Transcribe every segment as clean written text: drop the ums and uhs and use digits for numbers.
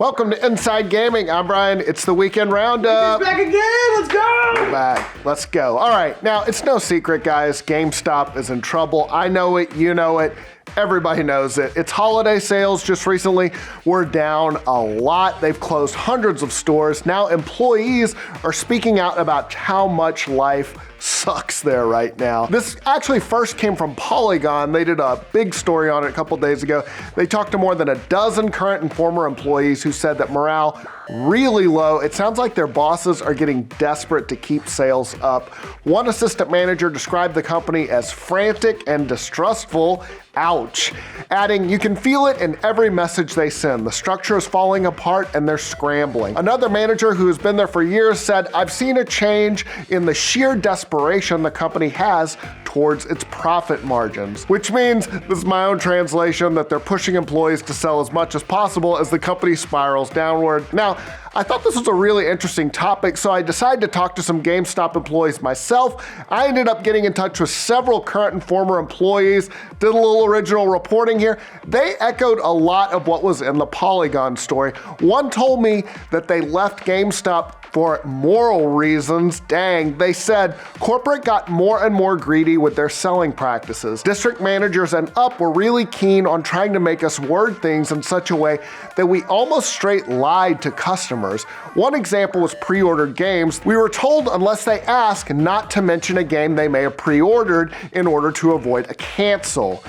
Welcome to Inside Gaming. I'm Brian. It's the weekend roundup. He's back again. Let's go. We're back. Let's go. All right. Now, it's no secret, guys. GameStop is in trouble. I know it. You know it. Everybody knows it. Its holiday sales just recently were down a lot. They've closed hundreds of stores. Now employees are speaking out about how much life sucks there right now. This actually first came from Polygon. They did a big story on it a couple days ago. They talked to more than a dozen current and former employees who said that morale really low. It sounds like their bosses are getting desperate to keep sales up. One assistant manager described the company as frantic and distrustful. Ouch. Adding, you can feel it in every message they send. The structure is falling apart and they're scrambling. Another manager who has been there for years said, I've seen a change in the sheer desperation the company has towards its profit margins. Which means, this is my own translation, that they're pushing employees to sell as much as possible as the company spirals downward. Now, I thought this was a really interesting topic, so I decided to talk to some GameStop employees myself. I ended up getting in touch with several current and former employees, did a little original reporting here. They echoed a lot of what was in the Polygon story. One told me that they left GameStop for moral reasons. Dang, they said corporate got more and more greedy with their selling practices. District managers and up were really keen on trying to make us word things in such a way that we almost straight lied to customers. One example was pre-ordered games. We were told unless they ask not to mention a game they may have pre-ordered in order to avoid a cancel.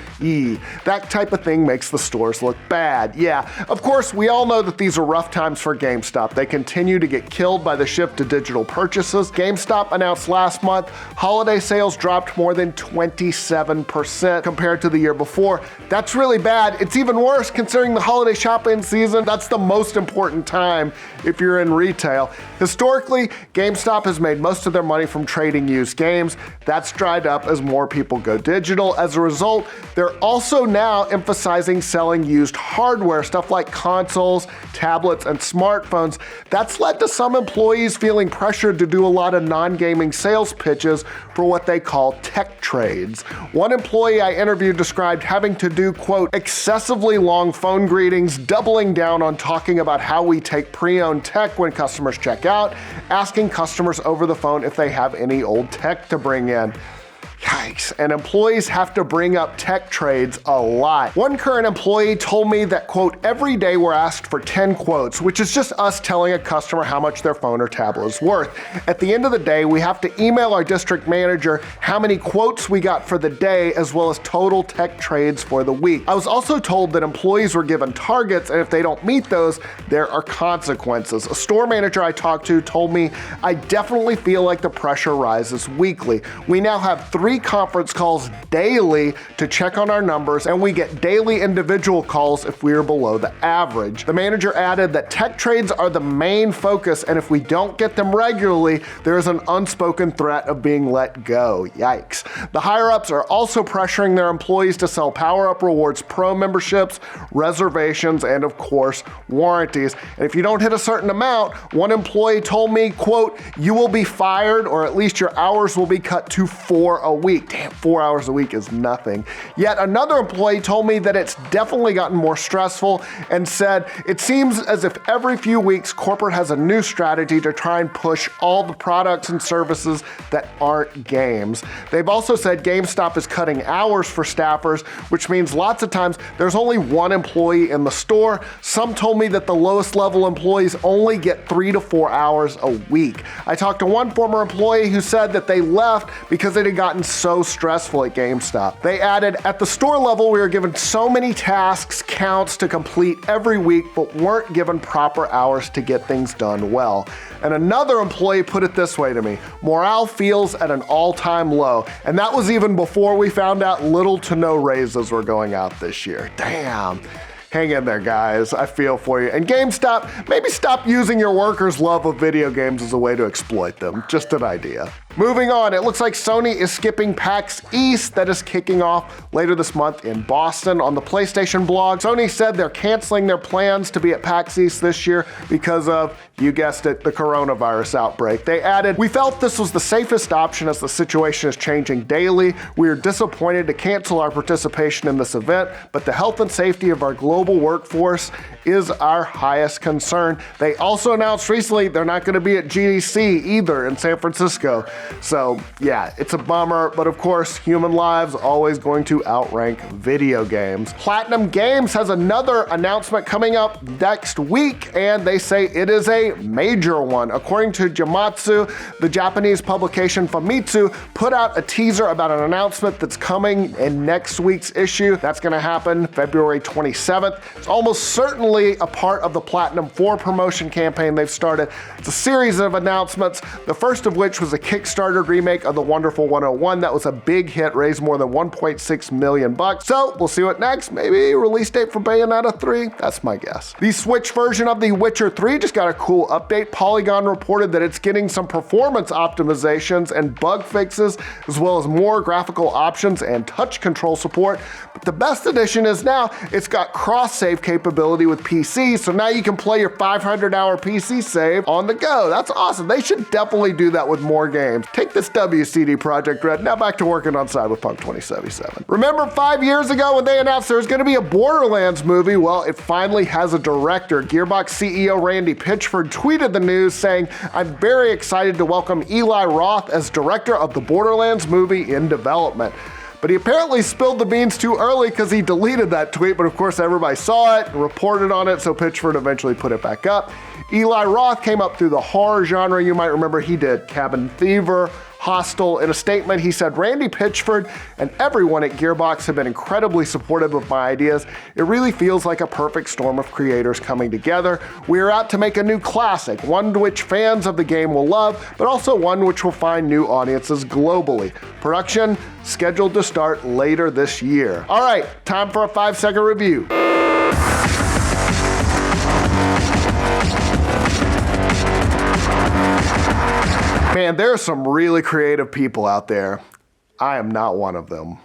That type of thing makes the stores look bad. Yeah, of course, we all know that these are rough times for GameStop. They continue to get killed by the shift to digital purchases. GameStop announced last month holiday sales dropped more than 27% compared to the year before. That's really bad. It's even worse considering the holiday shopping season. That's the most important time if you're in retail. Historically, GameStop has made most of their money from trading used games. That's dried up as more people go digital. As a result, they're also now emphasizing selling used hardware, stuff like consoles, tablets, and smartphones. That's led to some employees feeling pressured to do a lot of non-gaming sales pitches for what they call tech trades. One employee I interviewed described having to do, quote, excessively long phone greetings, doubling down on talking about how we take pre-owned tech when customers check out, asking customers over the phone if they have any old tech to bring in. Yikes, and employees have to bring up tech trades a lot. One current employee told me that, quote, every day we're asked for 10 quotes, which is just us telling a customer how much their phone or tablet is worth. At the end of the day, we have to email our district manager how many quotes we got for the day, as well as total tech trades for the week. I was also told that employees were given targets, and if they don't meet those, there are consequences. A store manager I talked to told me, I definitely feel like the pressure rises weekly. We now have 3 conference calls daily to check on our numbers, and we get daily individual calls if we are below the average. The manager added that tech trades are the main focus, and if we don't get them regularly, there is an unspoken threat of being let go. Yikes. The higher-ups are also pressuring their employees to sell PowerUp Rewards Pro memberships, reservations, and of course, warranties. And if you don't hit a certain amount, one employee told me, quote, you will be fired, or at least your hours will be cut to 4 a week. Damn, 4 hours a week is nothing. Yet another employee told me that it's definitely gotten more stressful and said, it seems as if every few weeks corporate has a new strategy to try and push all the products and services that aren't games. They've also said GameStop is cutting hours for staffers, which means lots of times there's only one employee in the store. Some told me that the lowest level employees only get 3 to 4 hours a week. I talked to one former employee who said that they left because it had gotten so stressful at GameStop. They added, at the store level, we are given so many tasks, counts to complete every week, but weren't given proper hours to get things done well. And another employee put it this way to me, morale feels at an all-time low. And that was even before we found out little to no raises were going out this year. Damn. Hang in there, guys. I feel for you. And GameStop, maybe stop using your workers' love of video games as a way to exploit them. Just an idea. Moving on, it looks like Sony is skipping PAX East that is kicking off later this month in Boston. On the PlayStation blog, Sony said they're canceling their plans to be at PAX East this year because of, you guessed it, the coronavirus outbreak. They added, "We felt this was the safest option as the situation is changing daily. We are disappointed to cancel our participation in this event, but the health and safety of our global workforce is our highest concern." They also announced recently they're not going to be at GDC either in San Francisco. So yeah, it's a bummer, but of course, human lives always going to outrank video games. Platinum Games has another announcement coming up next week, and they say it is a major one. According to Jamatsu, the Japanese publication Famitsu put out a teaser about an announcement that's coming in next week's issue. That's going to happen February 27th. It's almost certainly a part of the Platinum 4 promotion campaign they've started. It's a series of announcements, the first of which was a Kickstarter remake of The Wonderful 101. That was a big hit, raised more than $1.6 million. So we'll see what next. Maybe release date for Bayonetta 3? That's my guess. The Switch version of The Witcher 3 just got a cool update. Polygon reported that it's getting some performance optimizations and bug fixes, as well as more graphical options and touch control support. But the best addition is now it's got cross-save capability with PC, so now you can play your 500-hour PC save on the go. That's awesome. They should definitely do that with more games. Take this WCD Projekt Red. Now back to working on Cyberpunk 2077. Remember 5 years ago when they announced there was going to be a Borderlands movie? Well, it finally has a director. Gearbox CEO Randy Pitchford tweeted the news saying, "I'm very excited to welcome Eli Roth as director of the Borderlands movie in development." But he apparently spilled the beans too early because he deleted that tweet, but of course everybody saw it and reported on it, so Pitchford eventually put it back up. Eli Roth came up through the horror genre. You might remember he did Cabin Fever, Hostel. In a statement, he said, "Randy Pitchford and everyone at Gearbox have been incredibly supportive of my ideas. It really feels like a perfect storm of creators coming together. We are out to make a new classic, one which fans of the game will love, but also one which will find new audiences globally. Production scheduled to start later this year." All right, time for a 5-second review. Man, there are some really creative people out there. I am not one of them.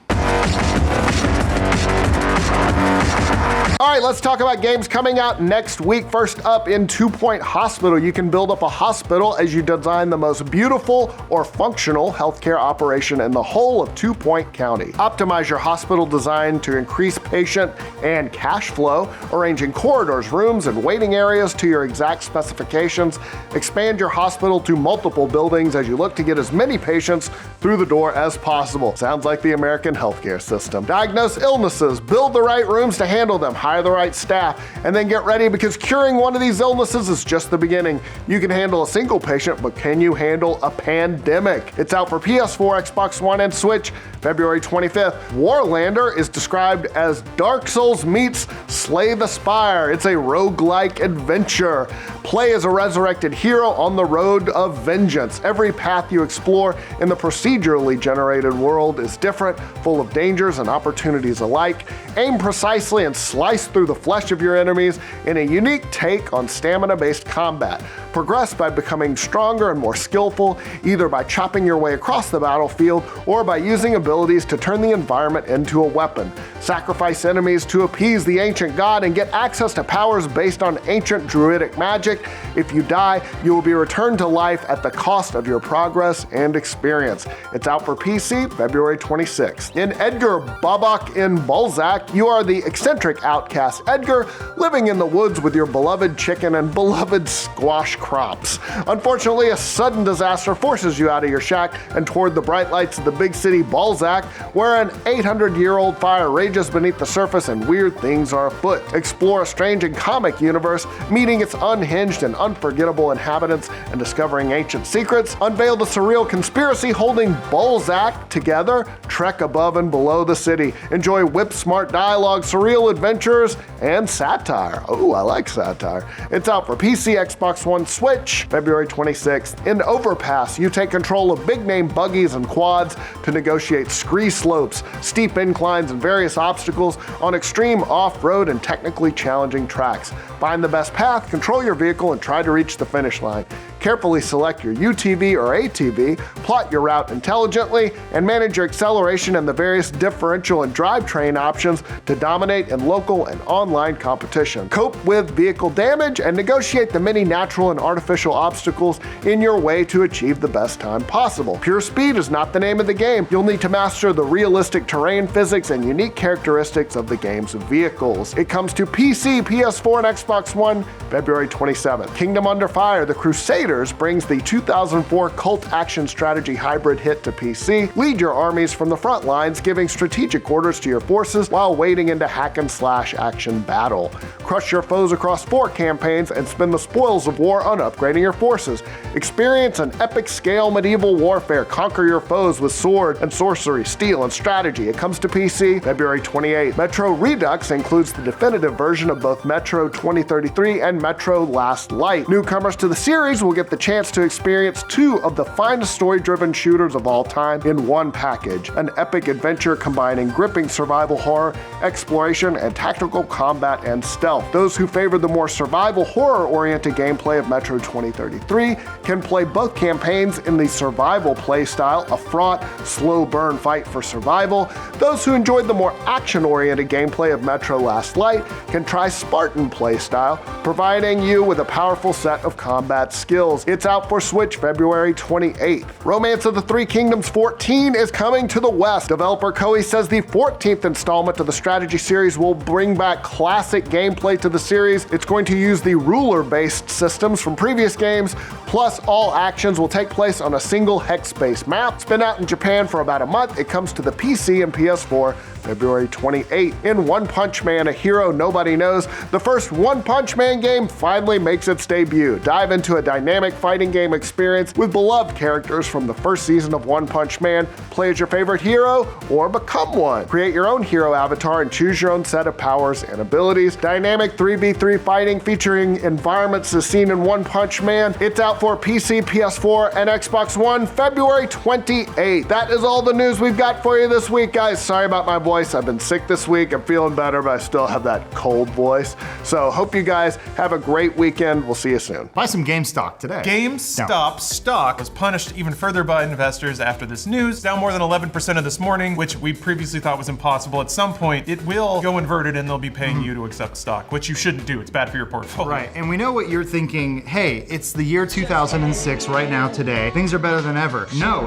All right, let's talk about games coming out next week. First up, in 2 Point Hospital, you can build up a hospital as you design the most beautiful or functional healthcare operation in the whole of 2 Point County. Optimize your hospital design to increase patient and cash flow, arranging corridors, rooms, and waiting areas to your exact specifications. Expand your hospital to multiple buildings as you look to get as many patients through the door as possible. Sounds like the American healthcare system. Diagnose illnesses, build the right rooms to handle them, hire the right staff, and then get ready because curing one of these illnesses is just the beginning. You can handle a single patient, but can you handle a pandemic? It's out for PS4, Xbox One, and Switch February 25th. Warlander is described as Dark Souls meets Slay the Spire. It's a roguelike adventure. Play as a resurrected hero on the road of vengeance. Every path you explore in the procedurally generated world is different, full of dangers and opportunities alike. Aim precisely and slice through the flesh of your enemies in a unique take on stamina-based combat. Progress by becoming stronger and more skillful, either by chopping your way across the battlefield or by using abilities to turn the environment into a weapon. Sacrifice enemies to appease the ancient god and get access to powers based on ancient druidic magic. If you die, you will be returned to life at the cost of your progress and experience. It's out for PC February 26th. In Edgar Babak in Balzac, you are the eccentric outcast Edgar, living in the woods with your beloved chicken and beloved squash crops. Unfortunately, a sudden disaster forces you out of your shack and toward the bright lights of the big city Balzac, where an 800-year-old fire rages beneath the surface and weird things are afoot. Explore a strange and comic universe, meeting its unhinged and unforgettable inhabitants and discovering ancient secrets. Unveil the surreal conspiracy holding Balzac together. Trek above and below the city. Enjoy whip-smart dialogue, surreal adventures, and satire. Oh, I like satire. It's out for PC, Xbox One, Switch, February 26th. In Overpass, you take control of big-name buggies and quads to negotiate scree slopes, steep inclines, and various obstacles on extreme off-road and technically challenging tracks. Find the best path, control your vehicle, and try to reach the finish line. Carefully select your UTV or ATV, plot your route intelligently, and manage your acceleration and the various differential and drivetrain options to dominate in local and online competition. Cope with vehicle damage and negotiate the many natural and artificial obstacles in your way to achieve the best time possible. Pure speed is not the name of the game. You'll need to master the realistic terrain physics and unique characteristics of the game's vehicles. It comes to PC, PS4, and Xbox One, February 27th. Kingdom Under Fire: The Crusaders brings the 2004 cult action strategy hybrid hit to PC. Lead your armies from the front lines, giving strategic orders to your forces while wading into hack-and-slash action battle. Crush your foes across 4 campaigns and spend the spoils of war on upgrading your forces. Experience an epic-scale medieval warfare. Conquer your foes with sword and sorcery, steel, and strategy. It comes to PC, February 28th. Metro Redux includes the definitive version of both Metro 2033 and Metro Last Light. Newcomers to the series will get the chance to experience 2 of the finest story-driven shooters of all time in one package. An epic adventure combining gripping survival horror, exploration, and tactical combat and stealth. Those who favor the more survival horror-oriented gameplay of Metro 2033 can play both campaigns in the survival playstyle, a fraught, slow burn fight for survival. Those who enjoyed the more action-oriented gameplay of Metro Last Light can try Spartan playstyle, providing you with a powerful set of combat skills. It's out for Switch February 28th. Romance of the Three Kingdoms 14 is coming to the West. Developer Koei says the 14th installment of the strategy series will bring back classic gameplay to the series. It's going to use the ruler-based systems from previous games, plus all actions will take place on a single hex-based map. It's been out in Japan for about a month. It comes to the PC and PS4 February 28th. In One Punch Man: A Hero Nobody Knows, the first One Punch Man game finally makes its debut. Dive into a dynamic fighting game experience with beloved characters from the first season of One Punch Man. Play as your favorite hero or become one. Create your own hero avatar and choose your own set of powers and abilities. Dynamic 3v3 fighting featuring environments as seen in One Punch Man. It's out for PC, PS4, and Xbox One February 28th. That is all the news we've got for you this week, guys. Sorry about my voice. I've been sick this week. I'm feeling better, but I still have that cold voice. So hope you guys have a great weekend. We'll see you soon. Buy some GameStop today. GameStop stock was punished even further by investors after this news, down more than 11% of this morning, which we previously thought was impossible. At some point, it will go inverted and they'll be paying you to accept stock, which you shouldn't do. It's bad for your portfolio. Right, and we know what you're thinking. Hey, it's the year 2006 right now today. Things are better than ever. No,